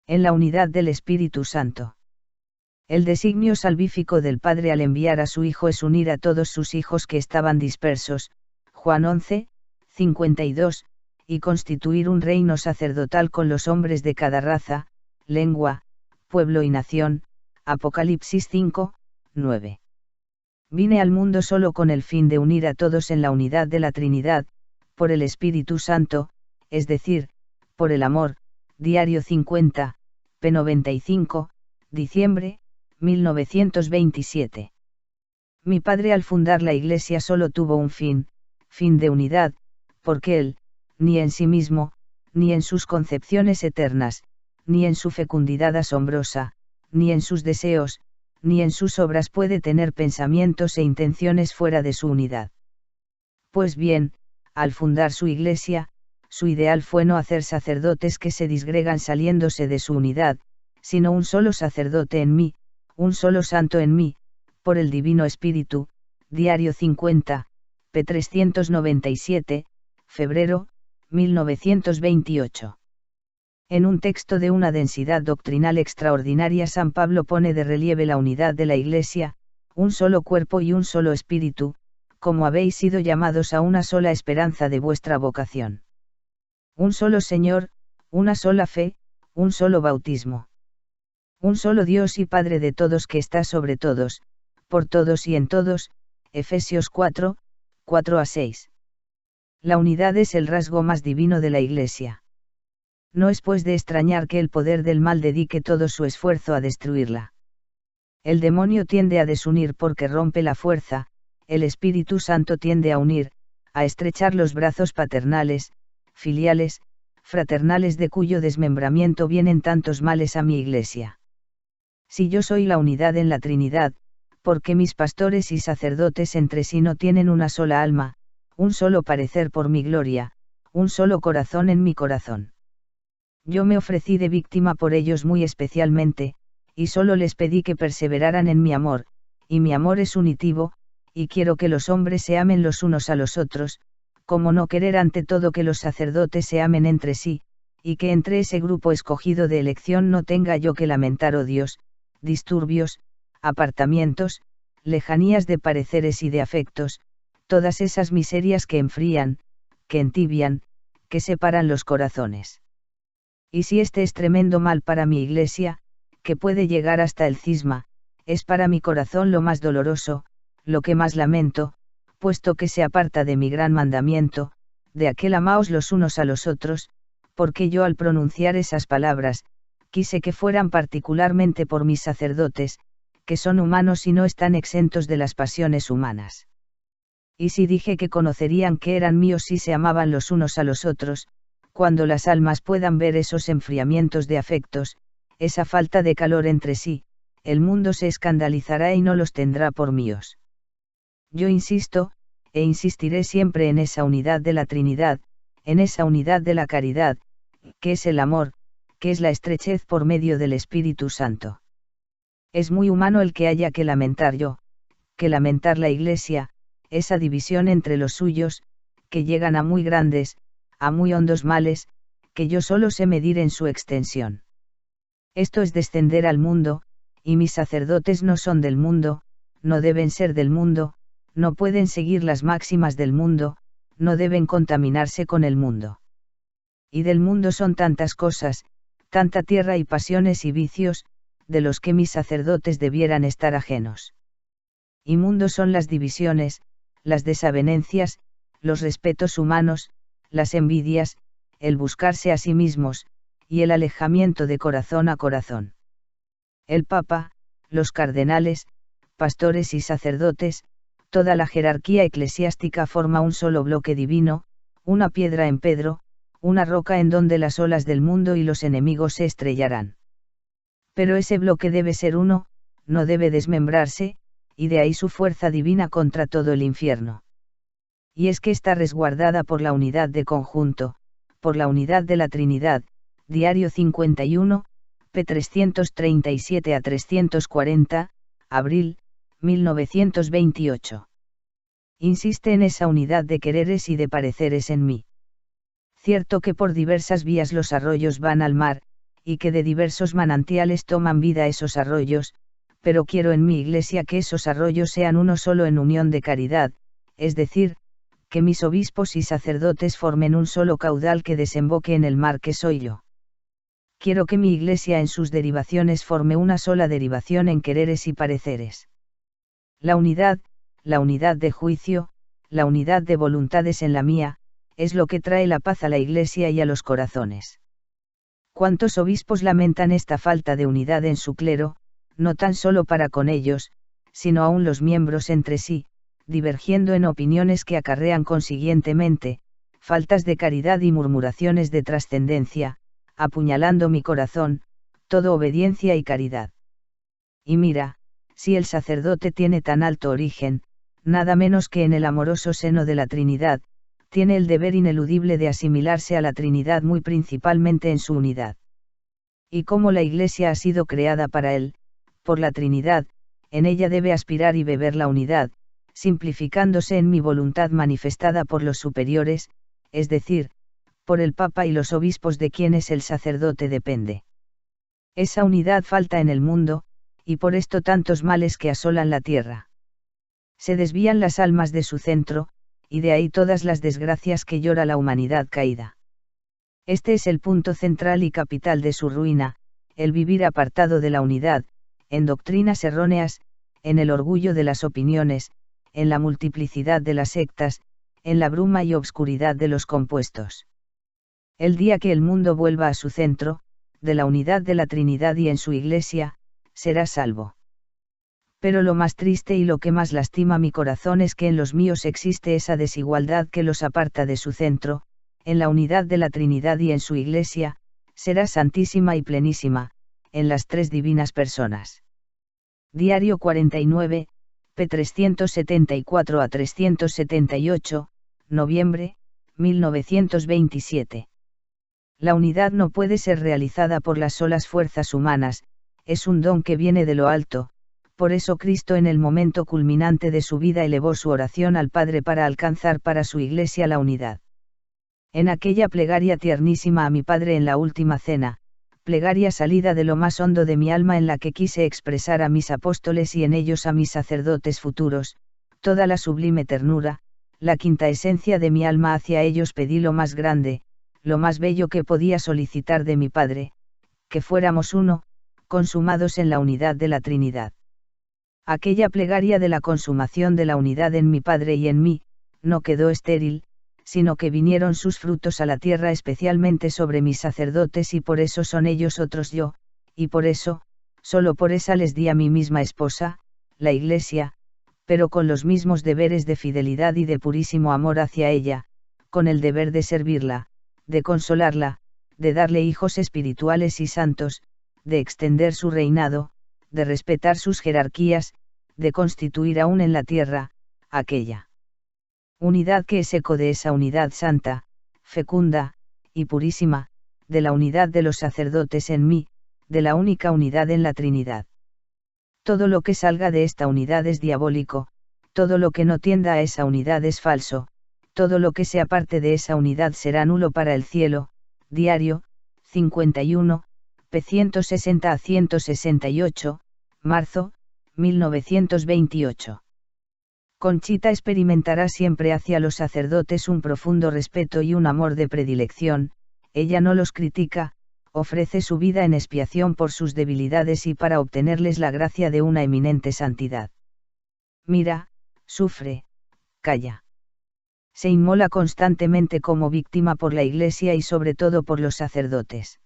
En la unidad del Espíritu Santo. El designio salvífico del Padre al enviar a su Hijo es unir a todos sus hijos que estaban dispersos, Juan 11, 52, y constituir un reino sacerdotal con los hombres de cada raza, lengua, pueblo y nación, Apocalipsis 5, 9. Vine al mundo solo con el fin de unir a todos en la unidad de la Trinidad, por el Espíritu Santo, es decir, por el amor, Diario 50, p. 95, diciembre, 1927. Mi padre al fundar la Iglesia solo tuvo un fin de unidad, porque él, ni en sí mismo, ni en sus concepciones eternas, ni en su fecundidad asombrosa, ni en sus deseos, ni en sus obras puede tener pensamientos e intenciones fuera de su unidad. Pues bien, al fundar su Iglesia, su ideal fue no hacer sacerdotes que se disgregan saliéndose de su unidad, sino un solo sacerdote en mí, un solo santo en mí, por el Divino Espíritu, Diario 50, p. 397, febrero, 1928. En un texto de una densidad doctrinal extraordinaria, San Pablo pone de relieve la unidad de la Iglesia, un solo cuerpo y un solo espíritu, como habéis sido llamados a una sola esperanza de vuestra vocación. Un solo Señor, una sola fe, un solo bautismo. Un solo Dios y Padre de todos que está sobre todos, por todos y en todos, Efesios 4, 4-6. La unidad es el rasgo más divino de la Iglesia. No es pues de extrañar que el poder del mal dedique todo su esfuerzo a destruirla. El demonio tiende a desunir porque rompe la fuerza, el Espíritu Santo tiende a unir, a estrechar los brazos paternales, filiales, fraternales de cuyo desmembramiento vienen tantos males a mi Iglesia. Si yo soy la unidad en la Trinidad, ¿por qué mis pastores y sacerdotes entre sí no tienen una sola alma, un solo parecer por mi gloria, un solo corazón en mi corazón? Yo me ofrecí de víctima por ellos muy especialmente, y solo les pedí que perseveraran en mi amor, y mi amor es unitivo, y quiero que los hombres se amen los unos a los otros, como no querer ante todo que los sacerdotes se amen entre sí, y que entre ese grupo escogido de elección no tenga yo que lamentar odios, disturbios, apartamientos, lejanías de pareceres y de afectos, todas esas miserias que enfrían, que entibian, que separan los corazones. Y si este es tremendo mal para mi Iglesia, que puede llegar hasta el cisma, es para mi corazón lo más doloroso, lo que más lamento, puesto que se aparta de mi gran mandamiento, de aquel amaos los unos a los otros, porque yo al pronunciar esas palabras, quise que fueran particularmente por mis sacerdotes, que son humanos y no están exentos de las pasiones humanas. Y si dije que conocerían que eran míos si se amaban los unos a los otros, cuando las almas puedan ver esos enfriamientos de afectos, esa falta de calor entre sí, el mundo se escandalizará y no los tendrá por míos. Yo insisto, e insistiré siempre en esa unidad de la Trinidad, en esa unidad de la caridad, que es el amor, que es la estrechez por medio del Espíritu Santo. Es muy humano el que haya que lamentar yo, que lamentar la Iglesia, esa división entre los suyos, que llegan a muy grandes, a muy hondos males, que yo solo sé medir en su extensión. Esto es descender al mundo, y mis sacerdotes no son del mundo, no deben ser del mundo, no pueden seguir las máximas del mundo, no deben contaminarse con el mundo. Y del mundo son tantas cosas, tanta tierra y pasiones y vicios, de los que mis sacerdotes debieran estar ajenos. Y mundo son las divisiones, las desavenencias, los respetos humanos, las envidias, el buscarse a sí mismos, y el alejamiento de corazón a corazón. El Papa, los cardenales, pastores y sacerdotes, toda la jerarquía eclesiástica forma un solo bloque divino, una piedra en Pedro, una roca en donde las olas del mundo y los enemigos se estrellarán. Pero ese bloque debe ser uno, no debe desmembrarse, y de ahí su fuerza divina contra todo el infierno. Y es que está resguardada por la unidad de conjunto, por la unidad de la Trinidad, Diario 51, p. 337-340, abril, 1928. Insiste en esa unidad de quereres y de pareceres en mí. Cierto que por diversas vías los arroyos van al mar, y que de diversos manantiales toman vida esos arroyos, pero quiero en mi Iglesia que esos arroyos sean uno solo en unión de caridad, es decir, que mis obispos y sacerdotes formen un solo caudal que desemboque en el mar que soy yo. Quiero que mi Iglesia en sus derivaciones forme una sola derivación en quereres y pareceres. La unidad de juicio, la unidad de voluntades en la mía, es lo que trae la paz a la Iglesia y a los corazones. ¿Cuántos obispos lamentan esta falta de unidad en su clero, no tan solo para con ellos, sino aun los miembros entre sí, divergiendo en opiniones que acarrean consiguientemente, faltas de caridad y murmuraciones de trascendencia, apuñalando mi corazón, todo obediencia y caridad? Y mira, si el sacerdote tiene tan alto origen, nada menos que en el amoroso seno de la Trinidad, tiene el deber ineludible de asimilarse a la Trinidad muy principalmente en su unidad. Y como la Iglesia ha sido creada para él, por la Trinidad, en ella debe aspirar y beber la unidad, simplificándose en mi voluntad manifestada por los superiores, es decir, por el Papa y los obispos de quienes el sacerdote depende. Esa unidad falta en el mundo, y por esto tantos males que asolan la tierra. Se desvían las almas de su centro, y de ahí todas las desgracias que llora la humanidad caída. Este es el punto central y capital de su ruina, el vivir apartado de la unidad, en doctrinas erróneas, en el orgullo de las opiniones, en la multiplicidad de las sectas, en la bruma y obscuridad de los compuestos. El día que el mundo vuelva a su centro, de la unidad de la Trinidad y en su Iglesia, será salvo. Pero lo más triste y lo que más lastima mi corazón es que en los míos existe esa desigualdad que los aparta de su centro, en la unidad de la Trinidad y en su Iglesia, será santísima y plenísima, en las tres divinas personas. Diario 49, p. 374 a 378, noviembre, 1927. La unidad no puede ser realizada por las solas fuerzas humanas, es un don que viene de lo alto. Por eso Cristo en el momento culminante de su vida elevó su oración al Padre para alcanzar para su Iglesia la unidad. En aquella plegaria tiernísima a mi Padre en la última cena, plegaria salida de lo más hondo de mi alma en la que quise expresar a mis apóstoles y en ellos a mis sacerdotes futuros, toda la sublime ternura, la quinta esencia de mi alma hacia ellos pedí lo más grande, lo más bello que podía solicitar de mi Padre, que fuéramos uno, consumados en la unidad de la Trinidad. Aquella plegaria de la consumación de la unidad en mi Padre y en mí, no quedó estéril, sino que vinieron sus frutos a la tierra especialmente sobre mis sacerdotes y por eso son ellos otros yo, y por eso, solo por esa les di a mi misma esposa, la Iglesia, pero con los mismos deberes de fidelidad y de purísimo amor hacia ella, con el deber de servirla, de consolarla, de darle hijos espirituales y santos, de extender su reinado, de respetar sus jerarquías, de constituir aún en la tierra, aquella unidad que es eco de esa unidad santa, fecunda, y purísima, de la unidad de los sacerdotes en mí, de la única unidad en la Trinidad. Todo lo que salga de esta unidad es diabólico, todo lo que no tienda a esa unidad es falso, todo lo que se aparte de esa unidad será nulo para el cielo. Diario, 51, p. 160 a 168, marzo, 1928. Conchita experimentará siempre hacia los sacerdotes un profundo respeto y un amor de predilección, ella no los critica, ofrece su vida en expiación por sus debilidades y para obtenerles la gracia de una eminente santidad. Mira, sufre, calla. Se inmola constantemente como víctima por la Iglesia y sobre todo por los sacerdotes.